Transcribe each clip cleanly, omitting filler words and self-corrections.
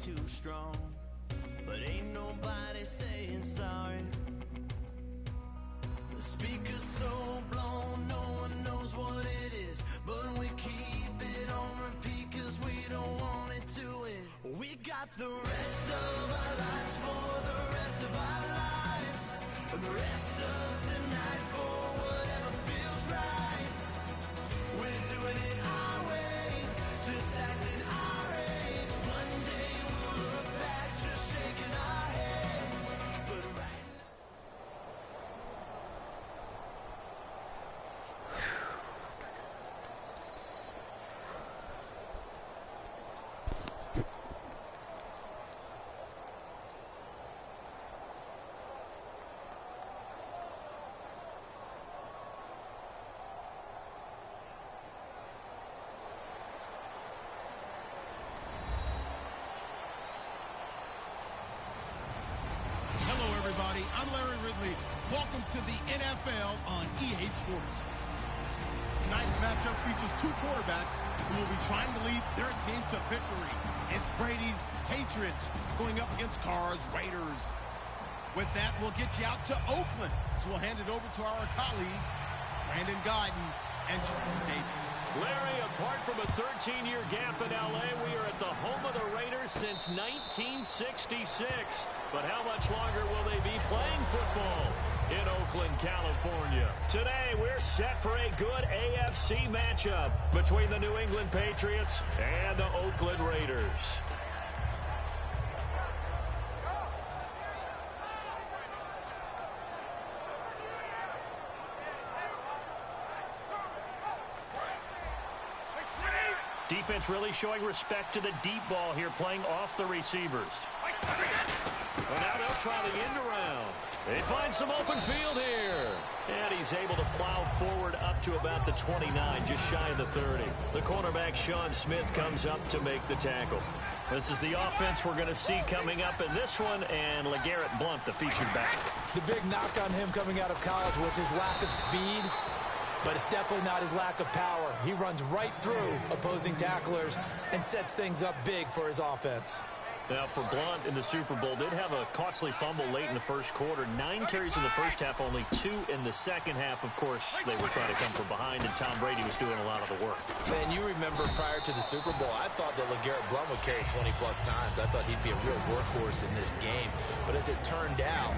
too strong, but ain't nobody saying sorry. The speaker's so blown, no one knows what it is, but we keep it on repeat cause we don't want it to end. We got the rest of our lives for the rest of our lives, and the rest of tonight for whatever feels right. We're doing it our way, just acting our age. One day we'll look back just shaking our heads, but right now. I'm Larry Ridley. Welcome to the NFL on EA Sports. Tonight's matchup features two quarterbacks who will be trying to lead their team to victory. It's Brady's Patriots going up against Carr's Raiders. With that, we'll get you out to Oakland. So we'll hand it over to our colleagues, Brandon Guyton and Travis Davis. Larry, apart from a 13-year gap in L.A., we are at the home of the Raiders since 1966. But how much longer will they be playing football in Oakland, California? Today, we're set for a good AFC matchup between the New England Patriots and the Oakland Raiders. Defense really showing respect to the deep ball here, playing off the receivers. And now they'll try the end around. They find some open field here. And he's able to plow forward up to about the 29, just shy of the 30. The cornerback, Sean Smith, comes up to make the tackle. This is the offense we're going to see coming up in this one, and LeGarrette Blount, the featured back. The big knock on him coming out of college was his lack of speed. But it's definitely not his lack of power. He runs right through opposing tacklers and sets things up big for his offense. Now, for Blount in the Super Bowl, did have a costly fumble late in the first quarter. 9 carries in the first half, only 2 in the second half. Of course, they were trying to come from behind, and Tom Brady was doing a lot of the work. Man, you remember prior to the Super Bowl, I thought that LeGarrette Blount would carry 20-plus times. I thought he'd be a real workhorse in this game. But as it turned out,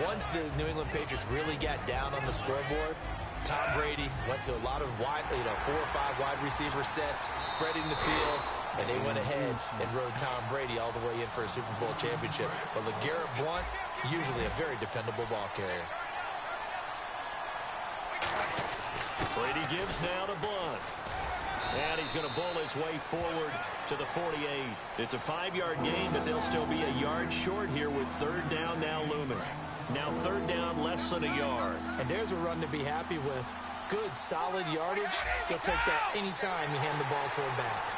once the New England Patriots really got down on the scoreboard, Tom Brady went to a lot of 4 or 5 wide receiver sets, spreading the field, and they went ahead and rode Tom Brady all the way in for a Super Bowl championship. But LeGarrette Blount, usually a very dependable ball carrier. Brady gives now to Blount. And he's going to bowl his way forward to the 48. It's a 5-yard gain, but they'll still be a yard short here with third down now looming. Now third down, less than a yard. And there's a run to be happy with. Good, solid yardage. He'll take that anytime you hand the ball to him back.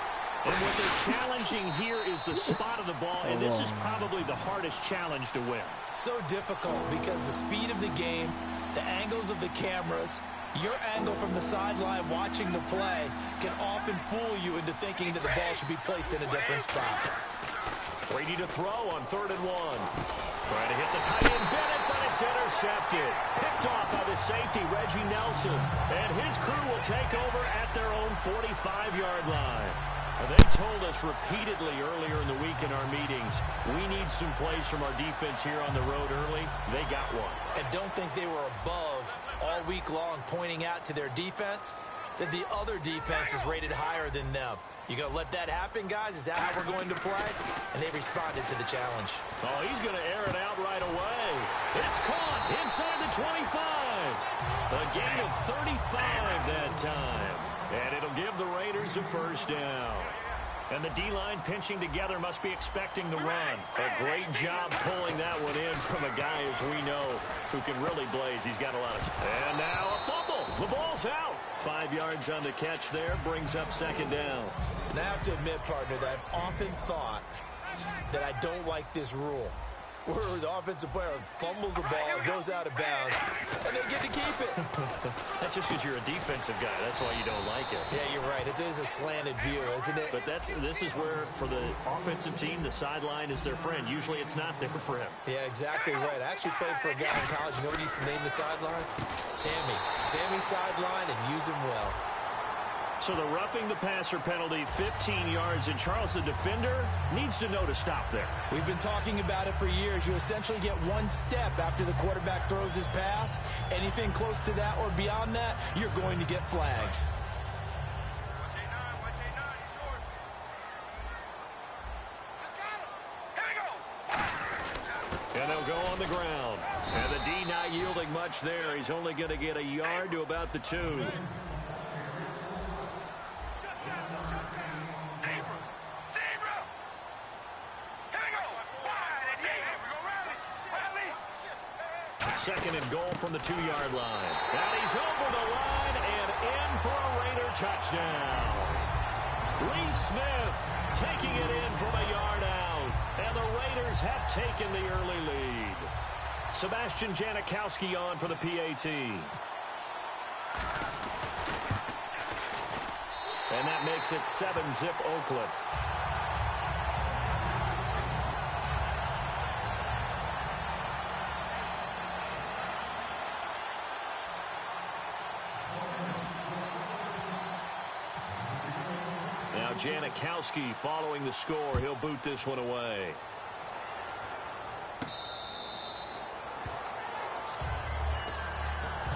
And what they're challenging here is the spot of the ball, and this is probably the hardest challenge to win. So difficult because the speed of the game, the angles of the cameras, your angle from the sideline watching the play can often fool you into thinking that the ball should be placed in a different spot. Brady to throw on 3rd and 1. Trying to hit the tight end Bennett, but it's intercepted. Picked off by the safety, Reggie Nelson. And his crew will take over at their own 45-yard line. They told us repeatedly earlier in the week in our meetings, we need some plays from our defense here on the road early. They got one. And don't think they were above all week long pointing out to their defense that the other defense is rated higher than them. You going to let that happen, guys? Is that how we're going to play? And they responded to the challenge. Oh, he's going to air it out right away. It's caught inside the 25. A gain of 35 that time. And it'll give the Raiders a first down. And the D-line pinching together must be expecting the run. A great job pulling that one in from a guy, as we know, who can really blaze. He's got a lot of... And now a fumble. The ball's out. 5 yards on the catch there. Brings up second down. And I have to admit, partner, that I've often thought that I don't like this rule, where the offensive player fumbles the ball, goes out of bounds, and they get to keep it. That's just because you're a defensive guy. That's why you don't like it. Yeah, you're right. It is a slanted view, isn't it? But this is where, for the offensive team, the sideline is their friend. Usually it's not there for him. Yeah, exactly right. I actually played for a guy in college. You know what he used to name the sideline? Sammy. Sammy sideline, and use him well. So the roughing the passer penalty, 15 yards, and Charles, the defender, needs to know to stop there. We've been talking about it for years. You essentially get one step after the quarterback throws his pass. Anything close to that or beyond that, you're going to get flagged. And they'll go on the ground. And the D not yielding much there. He's only going to get a yard to about the 2. Second and goal from the 2-yard line. And he's over the line and in for a Raider touchdown. Lee Smith taking it in from a yard out. And the Raiders have taken the early lead. Sebastian Janikowski on for the PAT. And that makes it 7-zip Oakland. Now Janikowski following the score. He'll boot this one away.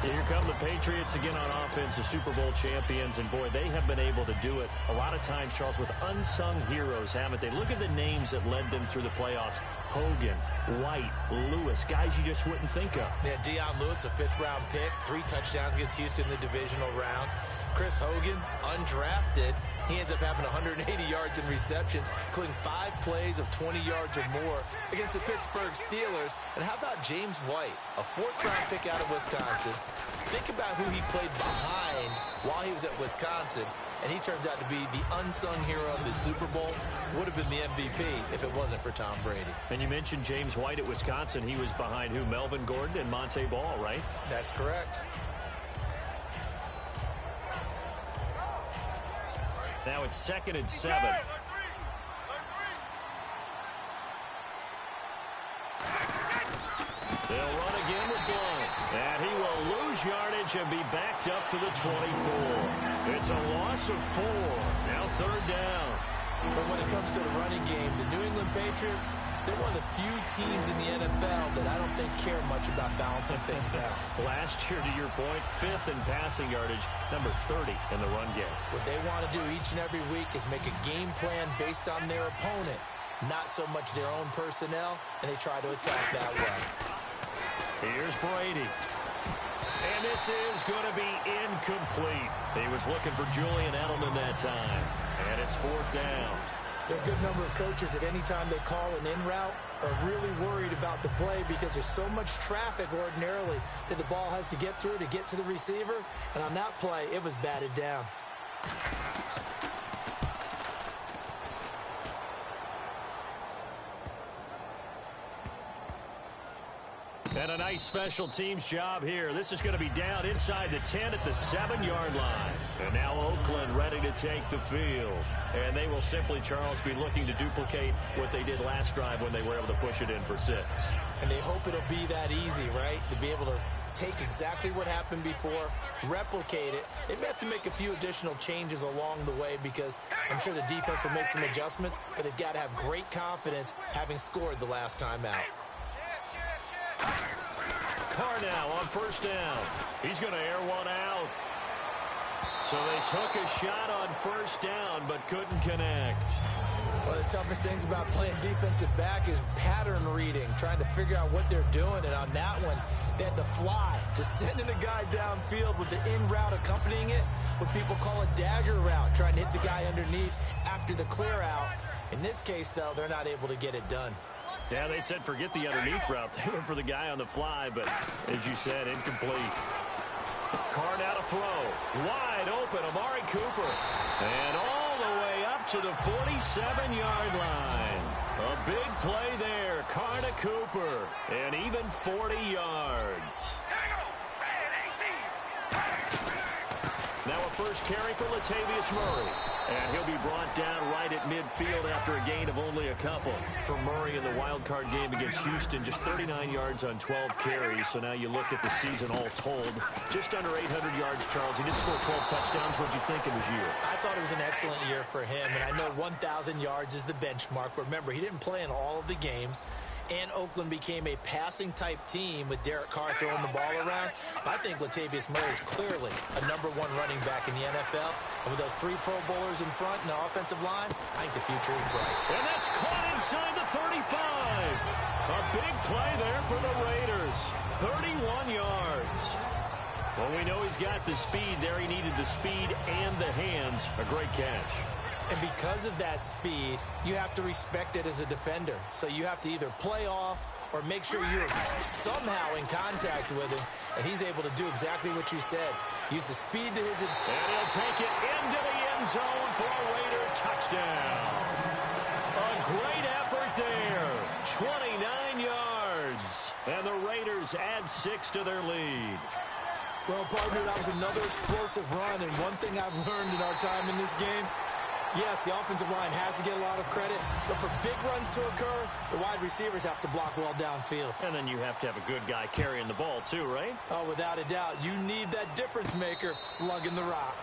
Here come the Patriots again on offense, the Super Bowl champions, and boy, they have been able to do it a lot of times, Charles, with unsung heroes, haven't they? Look at the names that led them through the playoffs. Hogan, White, Lewis, guys you just wouldn't think of. Yeah, Deion Lewis, a 5th-round pick, 3 touchdowns against Houston in the divisional round. Chris Hogan, undrafted. He ends up having 180 yards in receptions, including 5 plays of 20 yards or more against the Pittsburgh Steelers. And how about James White, a 4th-round pick out of Wisconsin? Think about who he played behind while he was at Wisconsin, and he turns out to be the unsung hero of the Super Bowl. Would have been the MVP if it wasn't for Tom Brady. And you mentioned James White at Wisconsin. He was behind who? Melvin Gordon and Monte Ball, right? That's correct. Now it's 2nd and 7. They'll run again with Blount. And he will lose yardage and be backed up to the 24. It's a loss of 4. Now 3rd down. But when it comes to the running game, the New England Patriots, they're one of the few teams in the NFL that I don't think care much about balancing things out. Last year, to your point, 5th in passing yardage, number 30 in the run game. What they want to do each and every week is make a game plan based on their opponent, not so much their own personnel, and they try to attack that way. Here's Brady. And this is going to be incomplete. He was looking for Julian Edelman that time. And it's 4th down. There are a good number of coaches that any time they call an in route are really worried about the play because there's so much traffic ordinarily that the ball has to get through to get to the receiver. And on that play, it was batted down. And a nice special teams job here. This is going to be down inside the 10 at the 7-yard line. And now Oakland ready to take the field. And they will simply, Charles, be looking to duplicate what they did last drive when they were able to push it in for 6. And they hope it'll be that easy, right? To be able to take exactly what happened before, replicate it. They may have to make a few additional changes along the way because I'm sure the defense will make some adjustments, but they've got to have great confidence having scored the last time out. Carr now on 1st down. He's going to air one out. So they took a shot on 1st down but couldn't connect. One of the toughest things about playing defensive back is pattern reading, trying to figure out what they're doing. And on that one, they had to fly, just sending a guy downfield with the in route accompanying it, what people call a dagger route, trying to hit the guy underneath after the clear out. In this case, though, they're not able to get it done. Yeah, they said forget the underneath route. They went for the guy on the fly, but as you said, incomplete. Carr now to throw. Wide open, Amari Cooper. And all the way up to the 47-yard line. A big play there. Carr to Cooper. And even 40 yards. Now a first carry for Latavius Murray. And he'll be brought down right at midfield after a gain of only a couple. For Murray in the wild card game against Houston, just 39 yards on 12 carries. So now you look at the season all told, just under 800 yards, Charles. He did score 12 touchdowns. What did you think of his year? I thought it was an excellent year for him, and I know 1,000 yards is the benchmark. But remember, he didn't play in all of the games. And Oakland became a passing-type team with Derek Carr throwing the ball around. I think Latavius Murray is clearly a #1 running back in the NFL. And with those 3 Pro Bowlers in front and the offensive line, I think the future is bright. And that's caught inside the 35. A big play there for the Raiders. 31 yards. Well, we know he's got the speed there. He needed the speed and the hands. A great catch. And because of that speed, you have to respect it as a defender. So you have to either play off or make sure you're somehow in contact with him. And he's able to do exactly what you said. Use the speed to his advantage. And he'll take it into the end zone for a Raider touchdown. A great effort there. 29 yards. And the Raiders add 6 to their lead. Well, partner, that was another explosive run. And one thing I've learned in our time in this game, yes, the offensive line has to get a lot of credit, but for big runs to occur, the wide receivers have to block well downfield. And then you have to have a good guy carrying the ball too, right? Oh, without a doubt. You need that difference maker lugging the rock.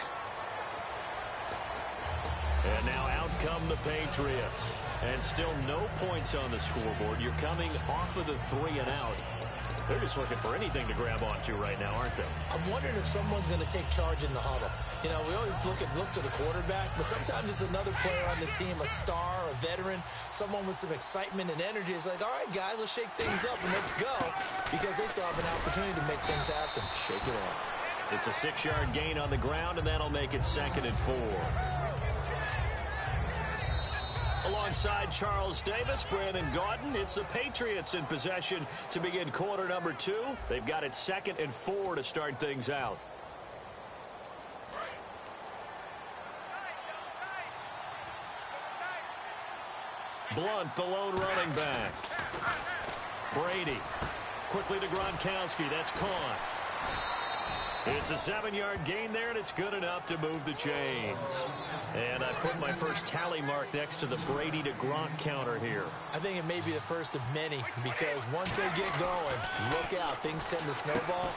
And now out come the Patriots. And still no points on the scoreboard. You're coming off of the 3 and out. They're just looking for anything to grab onto right now, aren't they? I'm wondering if someone's going to take charge in the huddle. You know, we always look to the quarterback, but sometimes it's another player on the team, a star, a veteran, someone with some excitement and energy. It's like, all right, guys, let's shake things up and let's go, because they still have an opportunity to make things happen. Shake it off. It's a 6-yard gain on the ground, and that'll make it 2nd and 4. Alongside Charles Davis, Brandon Gaudin, it's the Patriots in possession to begin quarter number 2. They've got it 2nd and 4 to start things out. Blunt, the lone running back. Brady, quickly to Gronkowski. That's caught. It's a 7-yard gain there, and it's good enough to move the chains. And I put my first tally mark next to the Brady to Gronk counter here. I think it may be the first of many, because once they get going, look out, things tend to snowball.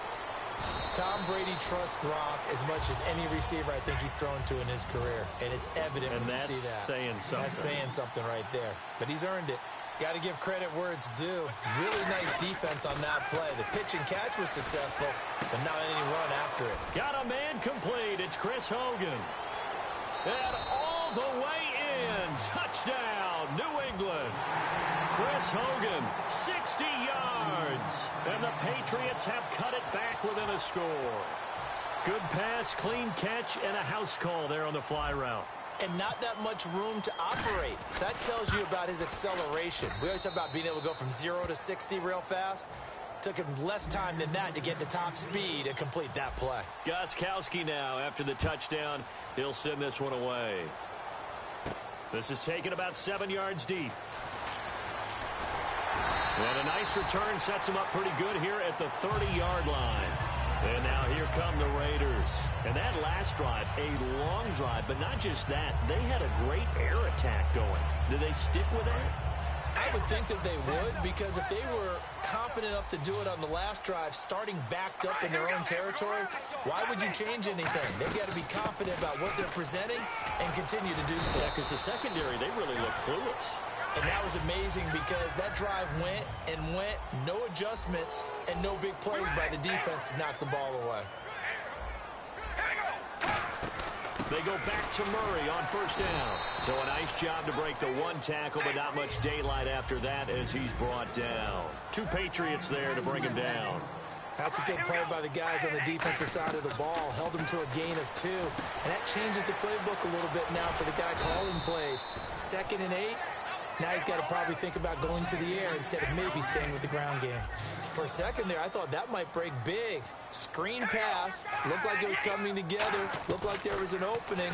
Tom Brady trusts Gronk as much as any receiver I think he's thrown to in his career, and it's evident when you see that. And that's saying something. That's saying something right there. But he's earned it. Got to give credit where it's due. Really nice defense on that play. The pitch and catch was successful, but not any run after it. Got a man complete. It's Chris Hogan. And all the way in. Touchdown, New England. Chris Hogan, 60 yards. And the Patriots have cut it back within a score. Good pass, clean catch, and a house call there on the fly route. And not that much room to operate. So that tells you about his acceleration. We always talk about being able to go from 0 to 60 real fast. Took him less time than that to get to top speed and complete that play. Gostkowski now, after the touchdown, he'll send this one away. This is taken about 7 yards deep. And a nice return sets him up pretty good here at the 30-yard line. And now here come the Raiders. And that last drive, a long drive, but not just that. They had a great air attack going. Did they stick with that? I would think that they would, because if they were confident enough to do it on the last drive, starting backed up in their own territory, why would you change anything? They've got to be confident about what they're presenting and continue to do so. Yeah, because the secondary, they really look clueless. And that was amazing, because that drive went and went, no adjustments, and no big plays by the defense to knock the ball away. They go back to Murray on first down. So a nice job to break the one tackle, but not much daylight after that as he's brought down. 2 Patriots there to bring him down. That's a good play by the guys on the defensive side of the ball. Held them to a gain of 2. And that changes the playbook a little bit now for the guy calling plays. 2nd and 8. Now he's got to probably think about going to the air instead of maybe staying with the ground game. For a second there, I thought that might break big. Screen pass. Looked like it was coming together. Looked like there was an opening.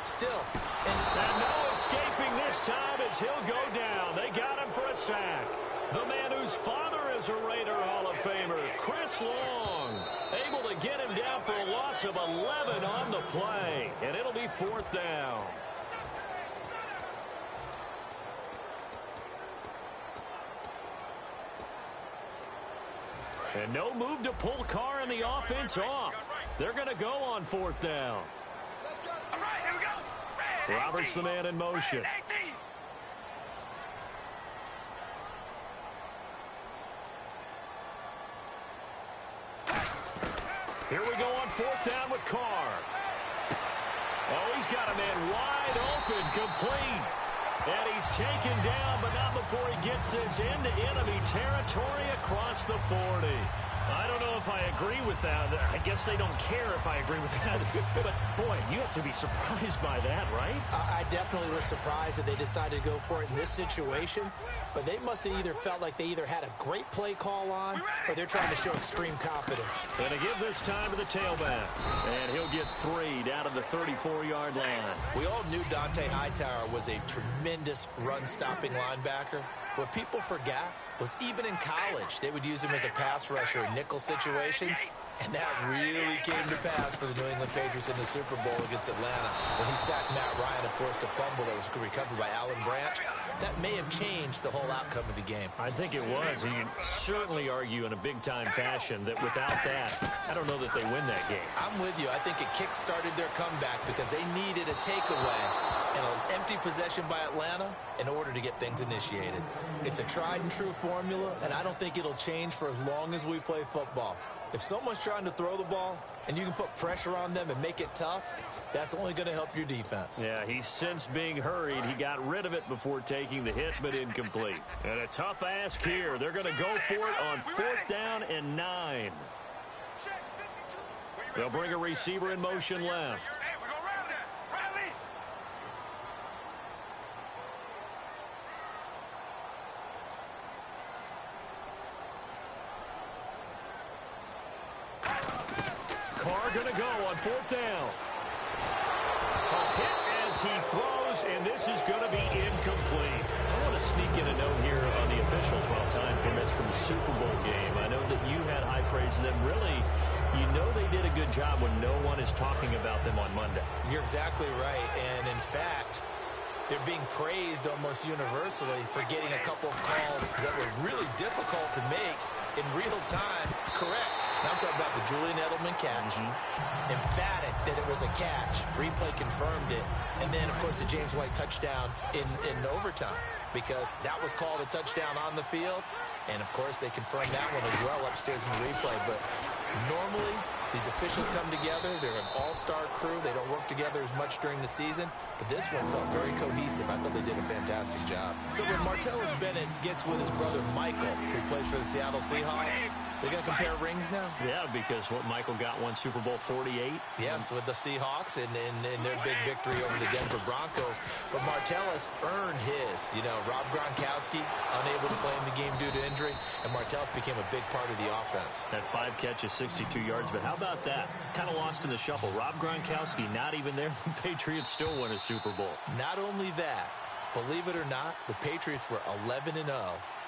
Still. And no escaping this time as he'll go down. They got him for a sack. The man whose father is a Raider Hall of Famer, Chris Long, able to get him down for a loss of 11 on the play, and it'll be 4th down. And no move to pull Carr and the offense off. They're going to go on 4th down. Roberts the man in motion. Here we go on 4th down with Carr. Oh, he's got a man wide open, complete. And he's taken down, but not before he gets this into enemy territory across the 40. I don't know if I agree with that. I guess they don't care if I agree with that. But, boy, you have to be surprised by that, right? I definitely was surprised that they decided to go for it in this situation. But they must have either felt like they either had a great play call on or they're trying to show extreme confidence. And to give this time to the tailback. And he'll get 3 down to the 34-yard line. We all knew Dante Hightower was a tremendous run-stopping linebacker. What people forgot was even in college, they would use him as a pass rusher in nickel situations, and that really came to pass for the New England Patriots in the Super Bowl against Atlanta when he sacked Matt Ryan and forced a fumble that was recovered by Alan Branch. That may have changed the whole outcome of the game. I think it was, and you certainly argue in a big-time fashion that without that, I don't know that they win that game. I'm with you. I think it kick-started their comeback because they needed a takeaway and an empty possession by Atlanta in order to get things initiated. It's a tried-and-true formula, and I don't think it'll change for as long as we play football. If someone's trying to throw the ball and you can put pressure on them and make it tough, that's only going to help your defense. Yeah, he's since being hurried. He got rid of it before taking the hit, but incomplete. And a tough ask here. They're going to go for it on 4th down and 9. They'll bring a receiver in motion left. Carr going to go on 4th down. A hit as he throws, and this is going to be incomplete. I want to sneak in a note here on the officials while time permits from the Super Bowl game. I know that you had high praise of them. Really, you know they did a good job when no one is talking about them on Monday. You're exactly right, and in fact, they're being praised almost universally for getting a couple of calls that were really difficult to make in real time correct. Now I'm talking about the Julian Edelman catch. Emphatic that it was a catch. Replay confirmed it. And then, of course, the James White touchdown in overtime because that was called a touchdown on the field. And, of course, they confirmed that one as well upstairs in the replay. But normally, these officials come together. They're an all-star crew. They don't work together as much during the season. But this one felt very cohesive. I thought they did a fantastic job. So when Martellus Bennett gets with his brother Michael, who plays for the Seattle Seahawks, they're going to compare rings now? Yeah, because Michael got one Super Bowl 48. Yes, with the Seahawks and their big victory over the Denver Broncos. But Martellus earned his. You know, Rob Gronkowski unable to play in the game due to injury, and Martellus became a big part of the offense. That 5 catches, 62 yards, but how about that? Kind of lost in the shuffle. Rob Gronkowski not even there. The Patriots still won a Super Bowl. Not only that, believe it or not, the Patriots were 11-0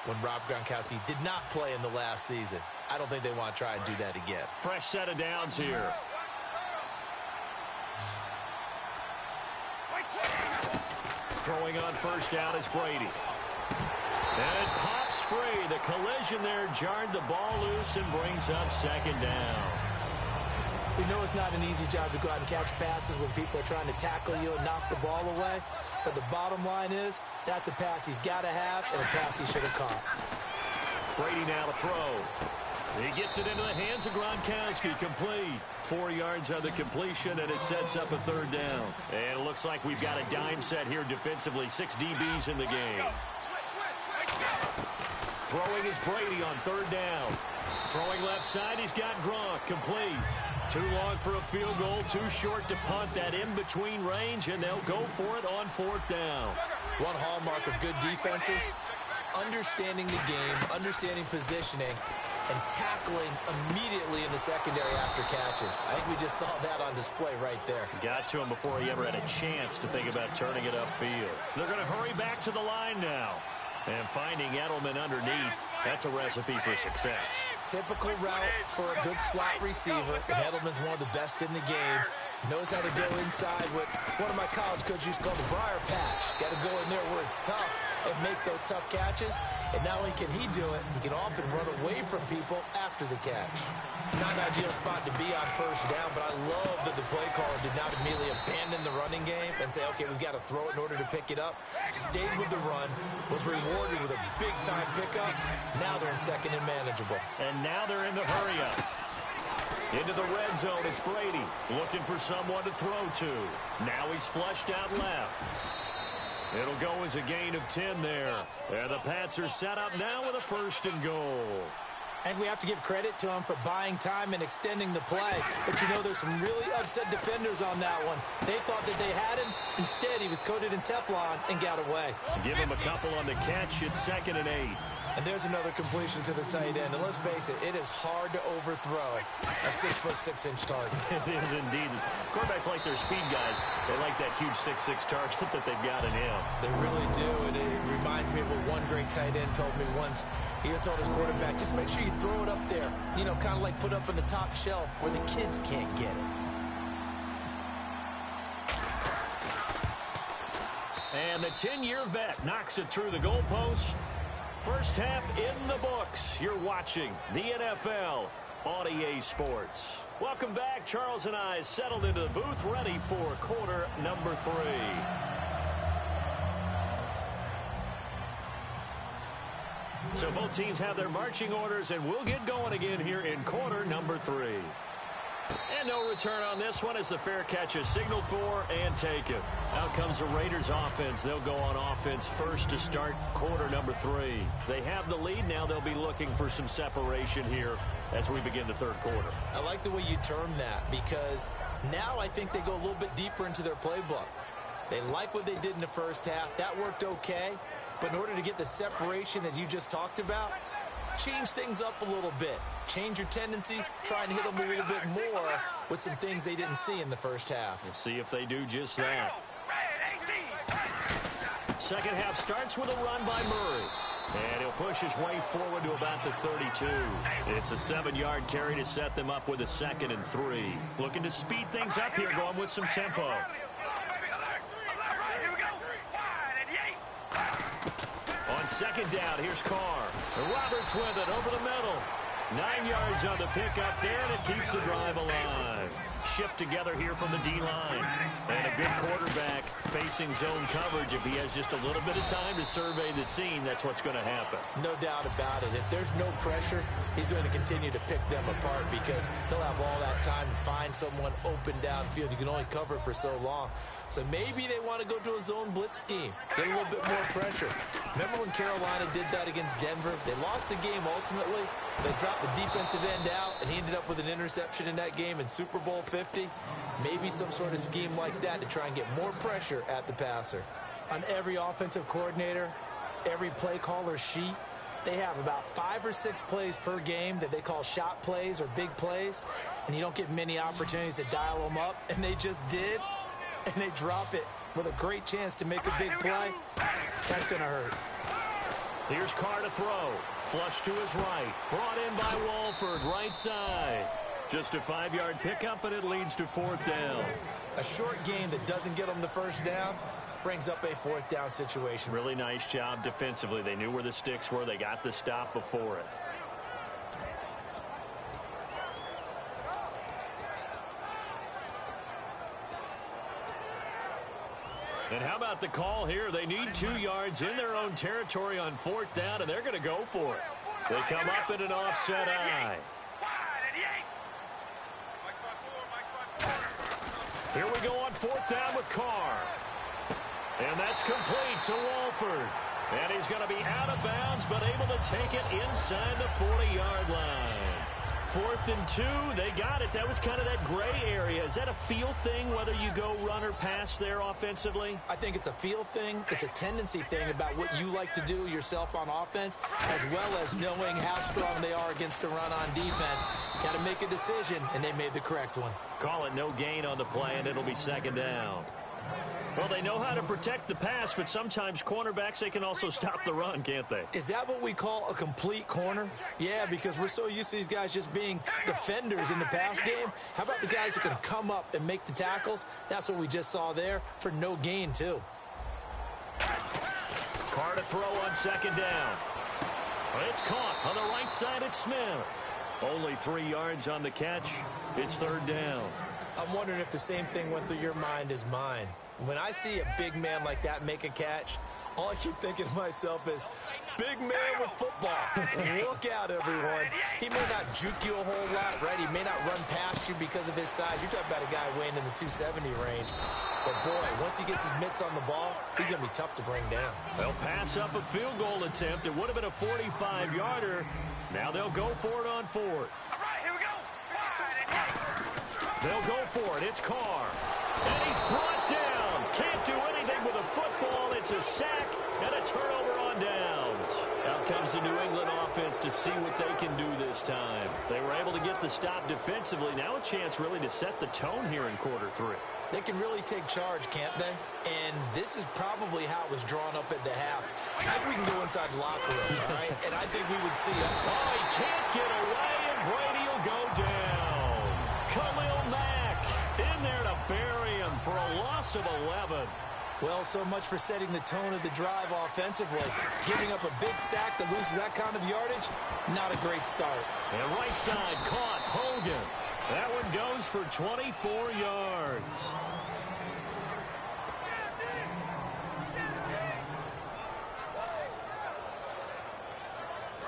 when Rob Gronkowski did not play in the last season. I don't think they want to try and do that again. Fresh set of downs here. Throwing on 1st down is Brady. And it pops free. The collision there jarred the ball loose and brings up 2nd down. We know it's not an easy job to go out and catch passes when people are trying to tackle you and knock the ball away. But the bottom line is, that's a pass he's got to have and a pass he should have caught. Brady now to throw. He gets it into the hands of Gronkowski. Complete. 4 yards on the completion, and it sets up a 3rd down. And it looks like we've got a dime set here defensively. 6 DBs in the game. Throwing is Brady on 3rd down. Throwing left side, he's got Gronk. Complete. Too long for a field goal, too short to punt. That in-between range, and they'll go for it on 4th down. One hallmark of good defenses is understanding the game, understanding positioning, and tackling immediately in the secondary after catches. I think we just saw that on display right there. Got to him before he ever had a chance to think about turning it upfield. They're going to hurry back to the line now. And finding Edelman underneath, that's a recipe for success. Typical route for a good slot receiver, and Edelman's one of the best in the game. Knows how to go inside what one of my college coaches used to call the briar patch. Got to go in there where it's tough and make those tough catches. And not only can he do it, he can often run away from people after the catch. Not an ideal spot to be on first down, but I love that the play caller did not immediately abandon the running game and say, okay, we've got to throw it in order to pick it up. Stayed with the run, was rewarded with a big-time pickup. Now they're in second and manageable. And now they're in the hurry-up. Into the red zone, it's Brady looking for someone to throw to. Now he's flushed out left. It'll go as a gain of 10 there. And the Pats are set up now with a 1st and goal. And we have to give credit to him for buying time and extending the play. But you know, there's some really upset defenders on that one. They thought that they had him. Instead, he was coated in Teflon and got away. Give him a couple on the catch. It's 2nd and 8. And there's another completion to the tight end. And let's face it, it is hard to overthrow a 6'6" target. It is indeed. Quarterbacks like their speed guys. They like that huge 6'6" target that they've got in him. They really do. And it reminds me of what one great tight end told me once. He told his quarterback, just make sure you throw it up there. You know, kind of like put up on the top shelf where the kids can't get it. And the 10-year vet knocks it through the goalpost. First half in the books. You're watching the NFL on EA Sports. Welcome back. Charles and I settled into the booth, ready for quarter number 3. So both teams have their marching orders, and we'll get going again here in quarter number 3. And no return on this one as the fair catch is signaled for and taken. Out comes the Raiders offense. They'll go on offense first to start quarter number 3. They have the lead. Now they'll be looking for some separation here as we begin the third quarter. I like the way you term that because now I think they go a little bit deeper into their playbook. They like what they did in the first half. That worked okay. But in order to get the separation that you just talked about, change things up a little bit. Change your tendencies. Try and hit them a little bit more with some things they didn't see in the first half. We'll see if they do just that. Second half starts with a run by Murray. And he'll push his way forward to about the 32. It's a 7-yard carry to set them up with a 2nd and 3. Looking to speed things up here, going with some tempo. On second down, here's Carr. Roberts with it over the middle. 9 yards on the pickup there, and it keeps the drive alive. Shift together here from the D-line. And a good quarterback facing zone coverage. If he has just a little bit of time to survey the scene, that's what's going to happen. No doubt about it. If there's no pressure, he's going to continue to pick them apart because he'll have all that time to find someone open downfield. You can only cover for so long. So maybe they want to go to a zone blitz scheme, get a little bit more pressure. Remember when Carolina did that against Denver? They lost the game ultimately. They dropped the defensive end out, and he ended up with an interception in that game in Super Bowl 50. Maybe some sort of scheme like that to try and get more pressure at the passer. On every offensive coordinator, every play caller sheet, they have about 5 or 6 plays per game that they call shot plays or big plays, and you don't get many opportunities to dial them up, and they just did. And they drop it with a great chance to make a big play. That's going to hurt. Here's Carr to throw. Flush to his right. Brought in by Walford, right side. Just a 5-yard pickup, and it leads to 4th down. A short gain that doesn't get them the first down brings up a 4th down situation. Really nice job defensively. They knew where the sticks were. They got the stop before it. And how about the call here? They need 2 yards in their own territory on 4th down, and they're going to go for it. They come up in an offset eye. Here we go on 4th down with Carr. And that's complete to Walford. And he's going to be out of bounds, but able to take it inside the 40-yard line. 4th and 2, they got it. That was kind of that gray area. Is that a feel thing, whether you go run or pass there offensively? I think it's a feel thing. It's a tendency thing about what you like to do yourself on offense, as well as knowing how strong they are against the run on defense. Got to make a decision, and they made the correct one. Call it no gain on the play, and it'll be 2nd down. Well, Well, they know how to protect the pass, but sometimes cornerbacks, they can also stop the run, can't they? Is that what we call a complete corner? Yeah, because we're so used to these guys just being defenders in the pass game. How about the guys who can come up and make the tackles? That's what we just saw there for no gain, too. Carr to throw on second down. It's caught on the right side at Smith. Only 3 yards on the catch. It's third down. I'm wondering if the same thing went through your mind as mine. When I see a big man like that make a catch, all I keep thinking to myself is, big man with football. Look out, everyone. He may not juke you a whole lot, right? He may not run past you because of his size. You're talking about a guy weighing in the 270 range. But, boy, once he gets his mitts on the ball, he's going to be tough to bring down. They'll pass up a field goal attempt. It would have been a 45-yarder. Now they'll go for it on fourth. All right, here we go. They'll go for it. It's Carr. And he's brought down. Can't do anything with a football. It's a sack and a turnover on downs. Out comes the New England offense to see what they can do this time. They were able to get the stop defensively. Now a chance really to set the tone here in quarter 3. They can really take charge, can't they? And this is probably how it was drawn up at the half. I think we can go inside the locker room, all right? And I think we would see it. Oh, he can't get away, and Brady will go down. Khalil Mack in there to bury him for a loss of 11. Well, so much for setting the tone of the drive offensively. Giving up a big sack that loses that kind of yardage, not a great start. And right side caught, Hogan. That one goes for 24 yards.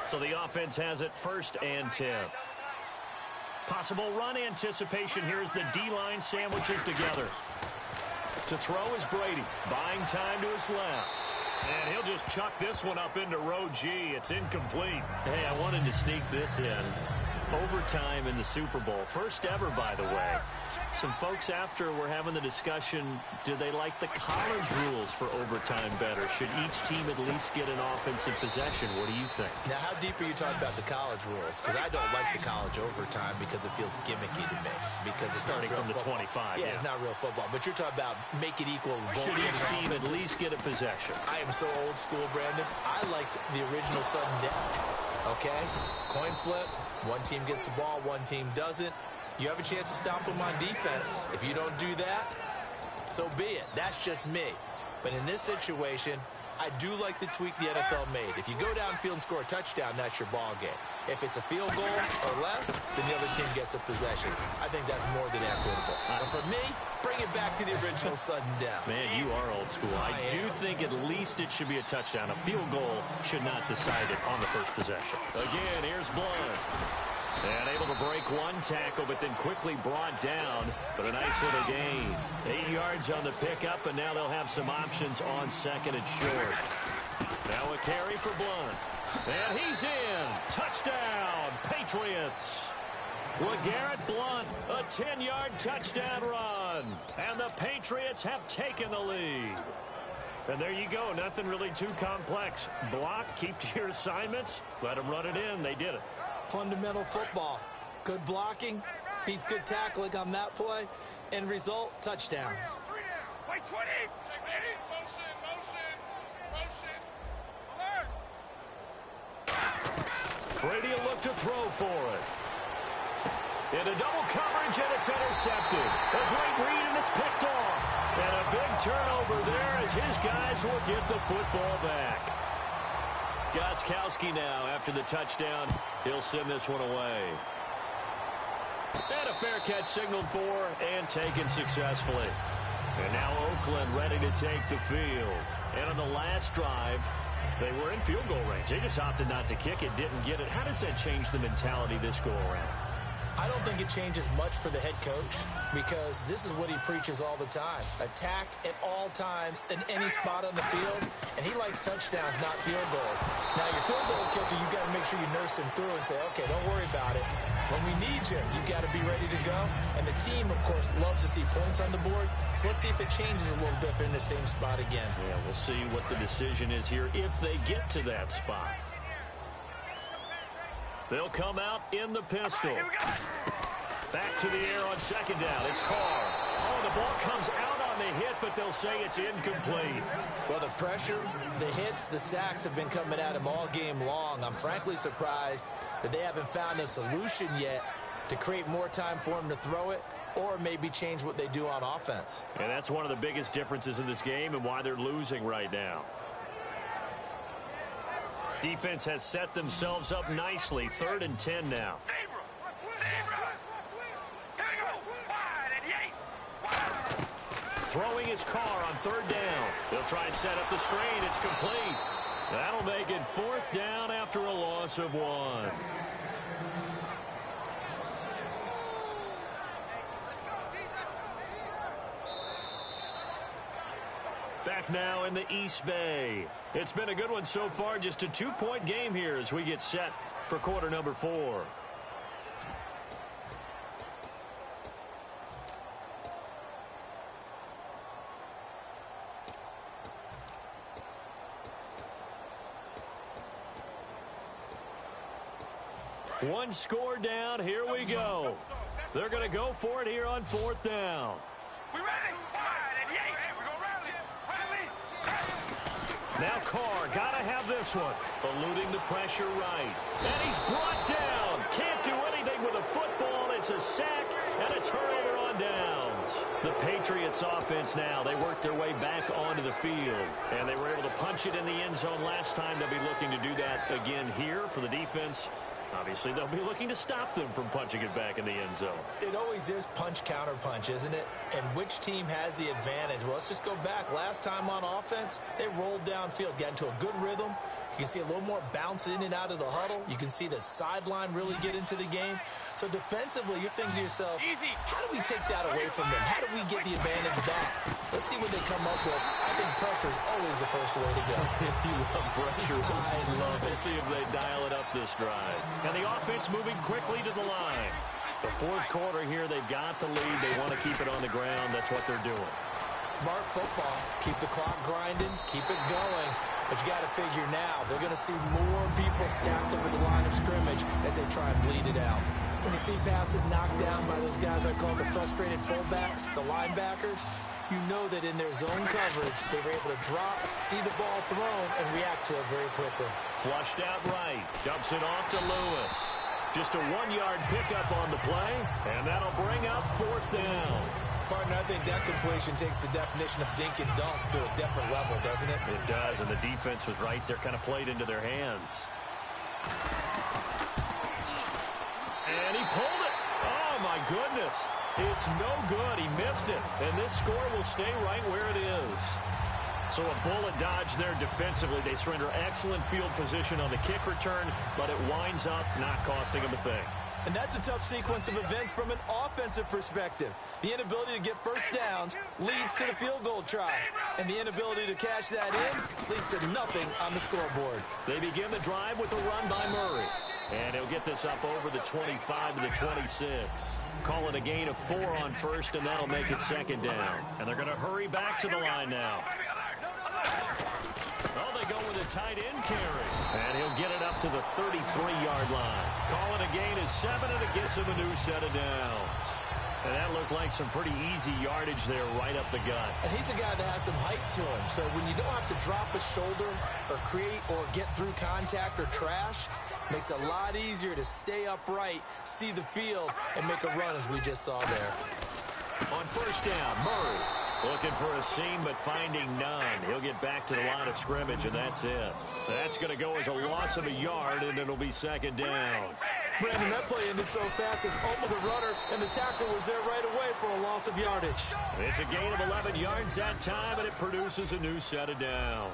So the offense has it 1st and 10. Possible run anticipation here as the D-line sandwiches together. To throw is Brady, buying time to his left. And he'll just chuck this one up into row G. It's incomplete. Hey, I wanted to sneak this in. Overtime in the Super Bowl. First ever, by the way. Some folks after were having the discussion, do they like the college rules for overtime better? Should each team at least get an offensive possession? What do you think? Now, how deep are you talking about the college rules? Because I don't like the college overtime because it feels gimmicky to me. Because it's starting from the football. 25. Yeah, it's not real football. But you're talking about make it equal. Should each team at least get a possession? I am so old school, Brandon. I liked the original sudden death. Okay? Coin flip. One team gets the ball, one team doesn't. You have a chance to stop them on defense. If you don't do that, so be it. That's just me. But in this situation, I do like the tweak the NFL made. If you go downfield and score a touchdown, that's your ball game. If it's a field goal or less, then the other team gets a possession. I think that's more than equitable. But for me, bring it back to the original sudden death. Man, you are old school. I do think at least it should be a touchdown. A field goal should not decide it on the first possession. Again, here's Blunt. And able to break one tackle, but then quickly brought down. But a nice little gain. 8 yards on the pickup, and now they'll have some options on second and short. Now a carry for Blunt. And he's in. Touchdown, Patriots. LeGarrette Blunt, a 10-yard touchdown run. And the Patriots have taken the lead. And there you go. Nothing really too complex. Block, keep to your assignments, let them run it in. They did it. Fundamental football. Good blocking, beats good tackling on that play. End result, touchdown. Wait, 20. Motion. Alert. Brady will look to throw for it. Into double coverage, and it's intercepted. A great read, and it's picked off. And a big turnover there as his guys will get the football back. Gostkowski now, after the touchdown, he'll send this one away. And a fair catch signaled for and taken successfully. And now Oakland ready to take the field. And on the last drive, they were in field goal range. They just opted not to kick it, didn't get it. How does that change the mentality this go around? I don't think it changes much for the head coach because this is what he preaches all the time. Attack at all times in any spot on the field, and he likes touchdowns, not field goals. Now, your field goal kicker, you've got to make sure you nurse him through and say, okay, don't worry about it. When we need you, you've got to be ready to go. And the team, of course, loves to see points on the board. So let's see if it changes a little bit if they're in the same spot again. Yeah, we'll see what the decision is here if they get to that spot. They'll come out in the pistol. Back to the air on second down. It's Carr. Oh, the ball comes out on on the hit, but they'll say it's incomplete. Well, the pressure, the hits, the sacks have been coming at him all game long. I'm frankly surprised that they haven't found a solution yet to create more time for him to throw it or maybe change what they do on offense. And that's one of the biggest differences in this game and why they're losing right now. Defense has set themselves up nicely. 3rd and 10 now. Throwing his car on 3rd down. They'll try and set up the screen. It's complete. That'll make it 4th down after a loss of 1. Back now in the East Bay. It's been a good one so far. Just a 2-point game here as we get set for quarter number 4. One score down. Here we go. They're going to go for it here on 4th down. We ready? We go rally. Now Carr, gotta have this one. Eluding the pressure right. And he's brought down. Can't do anything with a football. It's a sack and a turnover on downs. The Patriots offense now, they worked their way back onto the field. And they were able to punch it in the end zone last time. They'll be looking to do that again here for the defense. Obviously, they'll be looking to stop them from punching it back in the end zone. It always is punch-counter-punch, isn't it? And which team has the advantage? Well, let's just go back. Last time on offense, they rolled downfield, got into a good rhythm. You can see a little more bounce in and out of the huddle. You can see the sideline really get into the game. So defensively, you're thinking to yourself, how do we take that away from them? How do we get the advantage back? Let's see what they come up with. I think pressure is always the first way to go. You love pressure. I love it. We'll see if they dial it up this drive. And the offense moving quickly to the line. The 4th quarter here, they've got the lead. They want to keep it on the ground. That's what they're doing. Smart football. Keep the clock grinding. Keep it going. But you got to figure now, they're going to see more people stacked up at the line of scrimmage as they try and bleed it out. When you see passes knocked down by those guys I call the frustrated fullbacks, the linebackers, you know that in their zone coverage, they were able to drop, see the ball thrown, and react to it very quickly. Flushed out right. Dumps it off to Lewis. Just a 1-yard pickup on the play, and that'll bring up 4th down. Partner, I think that completion takes the definition of dink and dunk to a different level, doesn't it? It does, and the defense was right there, kind of played into their hands. And he pulled it. Oh, my goodness. It's no good. He missed it, and this score will stay right where it is. So a bullet dodge there defensively. They surrender excellent field position on the kick return, but it winds up not costing them a thing. And that's a tough sequence of events from an offensive perspective. The inability to get first downs leads to the field goal try. And the inability to cash that in leads to nothing on the scoreboard. They begin the drive with a run by Murray. And he'll get this up over the 25 to the 26. Call it a gain of 4 on 1st, and that'll make it 2nd down. And they're going to hurry back to the line now. Oh, they go with a tight end carry. And he'll get it up to the 33-yard line. Call it a gain of 7, and it gets him a new set of downs. And that looked like some pretty easy yardage there right up the gut. And he's a guy that has some height to him. So when you don't have to drop a shoulder or create or get through contact or trash, makes it a lot easier to stay upright, see the field, and make a run as we just saw there. On 1st down, Murray looking for a seam but finding none. He'll get back to the line of scrimmage, and that's it. That's going to go as a loss of a yard, and it'll be 2nd down. Brandon, that play ended so fast. It's over the runner, and the tackler was there right away for a loss of yardage. It's a gain of 11 yards that time, and it produces a new set of downs.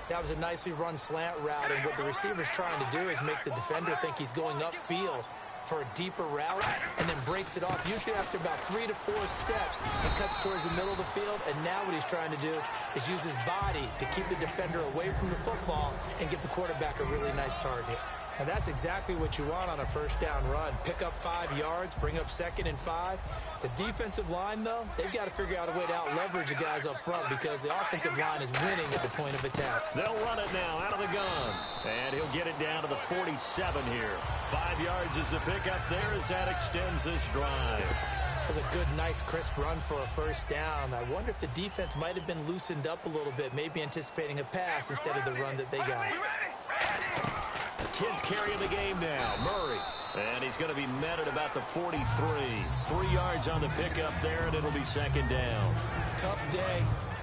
That was a nicely run slant route, and what the receiver's trying to do is make the defender think he's going upfield for a deeper route, and then breaks it off, usually after about 3 to 4 steps, and cuts towards the middle of the field. And now what he's trying to do is use his body to keep the defender away from the football and get the quarterback a really nice target. And that's exactly what you want on a 1st down run. Pick up 5 yards, bring up 2nd and 5. The defensive line, though, they've got to figure out a way to out-leverage the guys up front because the offensive line is winning at the point of attack. They'll run it now out of the gun. And he'll get it down to the 47 here. 5 yards is the pickup there as that extends this drive. That's a good, nice, crisp run for a first down. I wonder if the defense might have been loosened up a little bit, maybe anticipating a pass instead of the run that they got. 10th carry of the game now, Murray. And he's going to be met at about the 43. 3 yards on the pickup there, and it'll be second down. Tough day,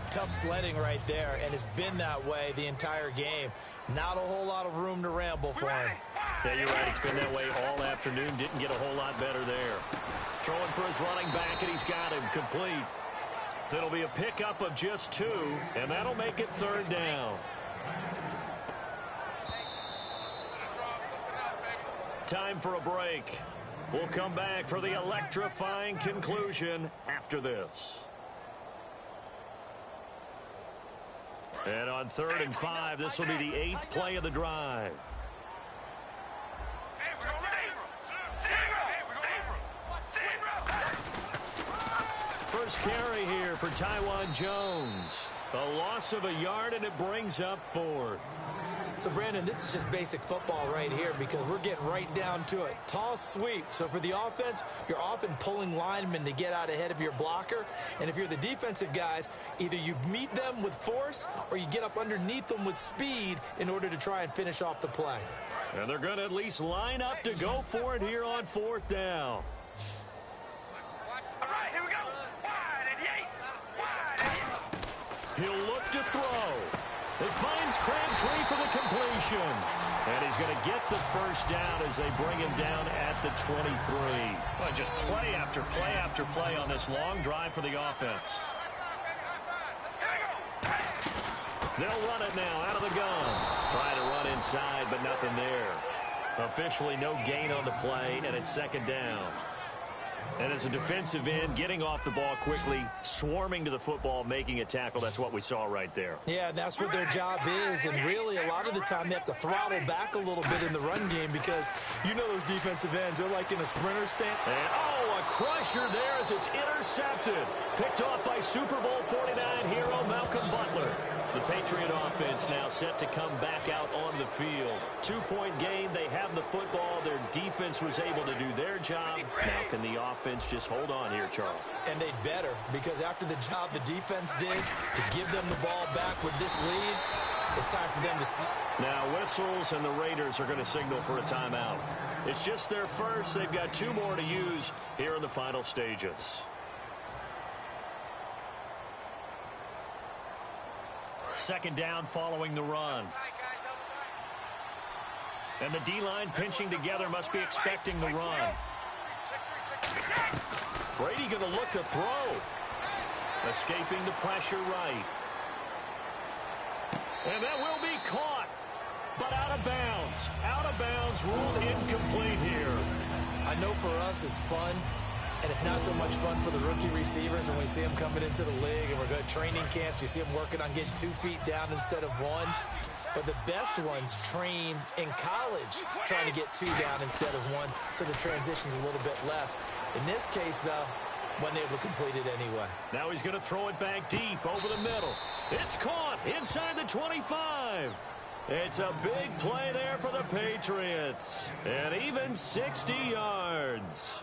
tough sledding right there, and it's been that way the entire game. Not a whole lot of room to ramble for him. Yeah, you're right. It's been that way all afternoon. Didn't get a whole lot better there. Throwing for his running back, and he's got him complete. That'll be a pickup of just 2, and that'll make it third down. Time for a break. We'll come back for the electrifying conclusion after this. And on 3rd and 5, this will be the 8th play of the drive. First carry here for Taiwan Jones. A loss of a yard, and it brings up 4th. So, Brandon, this is just basic football right here because we're getting right down to it. Toss sweep. So for the offense, you're often pulling linemen to get out ahead of your blocker. And if you're the defensive guys, either you meet them with force or you get up underneath them with speed in order to try and finish off the play. And they're going to at least line up to go for it here on 4th down. All right, here we go. Wide and Yates. Wide. He'll look to throw. It finds Crabtree for the completion. And he's going to get the first down as they bring him down at the 23. Well, just play after play after play on this long drive for the offense. They'll run it now out of the gun. Trying to run inside, but nothing there. Officially no gain on the play, and it's second down. And as a defensive end, getting off the ball quickly, swarming to the football, making a tackle, that's what we saw right there. Yeah, that's what their job is. And really, a lot of the time, they have to throttle back a little bit in the run game because you know those defensive ends, they're like in a sprinter stance. And, a crusher there as it's intercepted. Picked off by Super Bowl 49 hero Malcolm Butler. The Patriot offense now set to come back out on the field. 2-point game. They have the football. Their defense was able to do their job. Now can the offense just hold on here, Charles? And they'd better, because after the job the defense did to give them the ball back with this lead, it's time for them to see. Now whistles, and the Raiders are going to signal for a timeout. It's just their first. They've got 2 more to use here in the final stages. Second down following the run. And the D-line pinching together, must be expecting the run. Brady going to look to throw. Escaping the pressure right. And that will be caught. But out of bounds. Out of bounds, ruled incomplete here. I know for us it's fun. And it's not so much fun for the rookie receivers when we see them coming into the league and we're going to training camps. You see them working on getting 2 feet down instead of 1. But the best ones train in college trying to get 2 down instead of 1, so the transition's a little bit less. In this case, though, wasn't able to complete it anyway. Now he's going to throw it back deep over the middle. It's caught inside the 25. It's a big play there for the Patriots. And even 60 yards.